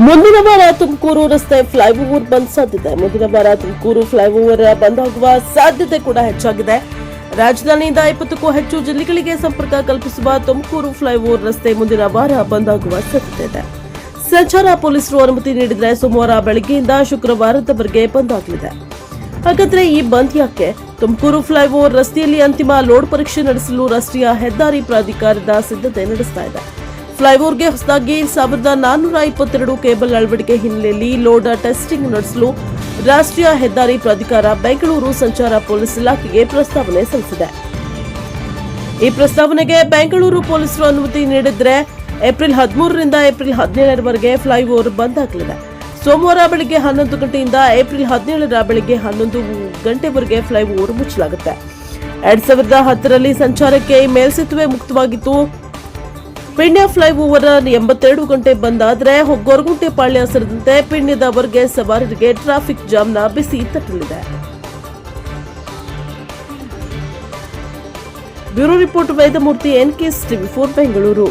ಮುಂದಿನ ವಾರ ತುಮಕೂರು ರಸ್ತೆ ಫ್ಲೈಓವರ್ ಬಂದ್ ಸಾಧ್ಯತೆ. ಮುಂದಿನ ವಾರ ತುಮಕೂರು ಫ್ಲೈಓವರ್ ಬಂದ್ ಆಗುವ ಸಾಧ್ಯತೆ ಕೂಡ ಹೆಚ್ಚಾಗಿದೆ. ರಾಜಧಾನಿಯಿಂದ 20ಕ್ಕೂ ಹೆಚ್ಚು ಜಿಲ್ಲೆಗಳಿಗೆ ಸಂಪರ್ಕ ಕಲ್ಪಿಸುವ ತುಮಕೂರು ಫ್ಲೈಓವರ್ ರಸ್ತೆ ಮುಂದಿನ ವಾರ ಬಂದ್ ಆಗುವ ಸಾಧ್ಯತೆ ಇದೆ. ಸಂಚಾರ ಪೊಲೀಸರು ಅನುಮತಿ ನೀಡಿದರೆ ಸೋಮವಾರ ಬೆಳಗ್ಗೆಯಿಂದ ಶುಕ್ರವಾರದವರೆಗೆ ಬಂದ್ ಆಗಲಿದೆ. ಹಾಗಾದ್ರೆ ಈ ಬಂದ್ ಯಾಕೆ? ತುಮಕೂರು ಫ್ಲೈಓವರ್ ರಸ್ತೆಯಲ್ಲಿ ಅಂತಿಮ ಲೋಡ್ ಪರೀಕ್ಷೆ ನಡೆಸಲು ರಾಷ್ಟ್ರೀಯ ಹೆದ್ದಾರಿ ಪ್ರಾಧಿಕಾರದ ಸಿದ್ಧತೆ ನಡೆಸ್ತಾ ಇದೆ. ಫ್ಲೈಓವರ್ಗೆ ಹೊಸದಾಗಿ 1422 ಕೇಬಲ್ ಅಳವಡಿಕೆ ಹಿನ್ನೆಲೆಯಲ್ಲಿ ಲೋಡ್ ಟೆಸ್ಟಿಂಗ್ ನಡೆಸಲು ರಾಷ್ಟ್ರೀಯ ಹೆದ್ದಾರಿ ಪ್ರಾಧಿಕಾರ ಬೆಂಗಳೂರು ಸಂಚಾರ ಪೊಲೀಸ್ ಇಲಾಖೆಗೆ ಪ್ರಸ್ತಾವನೆ ಸಲ್ಲಿಸಿದೆ. ಈ ಪ್ರಸ್ತಾವನೆಗೆ ಬೆಂಗಳೂರು ಪೊಲೀಸರು ಅನುಮತಿ ನೀಡಿದರೆ ಏಪ್ರಿಲ್ 13ರಿಂದ ಏಪ್ರಿಲ್ 17ರವರೆಗೆ ಫ್ಲೈಓವರ್ ಬಂದ್ ಆಗಲಿದೆ. ಸೋಮವಾರ ಬೆಳಗ್ಗೆ 11 ಗಂಟೆಯಿಂದ ಏಪ್ರಿಲ್ 17ರ ಬೆಳಗ್ಗೆ 11 ಗಂಟೆವರೆಗೆ ಫ್ಲೈಓವರ್ ಮುಚ್ಚಲಾಗುತ್ತೆ. 2010ರಲ್ಲಿ ಸಂಚಾರಕ್ಕೆ ಮೇಲ್ಸೇತುವೆ ಮುಕ್ತವಾಗಿತ್ತು. ಪಿಣ್ಯ ಫ್ಲೈಓವರ್ 82 ಗಂಟೆ ಬಂದ್ ಆದರೆ ಗೊರಗುಂಟೆ ಪಾಳ್ಯ ಸೇರಿದಂತೆ ಪಿಣ್ಯದವರೆಗೆ ಸವಾರರಿಗೆ ಟ್ರಾಫಿಕ್ ಜಾಮ್ನ ಬಿಸಿ ತಟ್ಟಲಿದೆ. Bureau report Vedamurthy, NKS TV4 Bengaluru.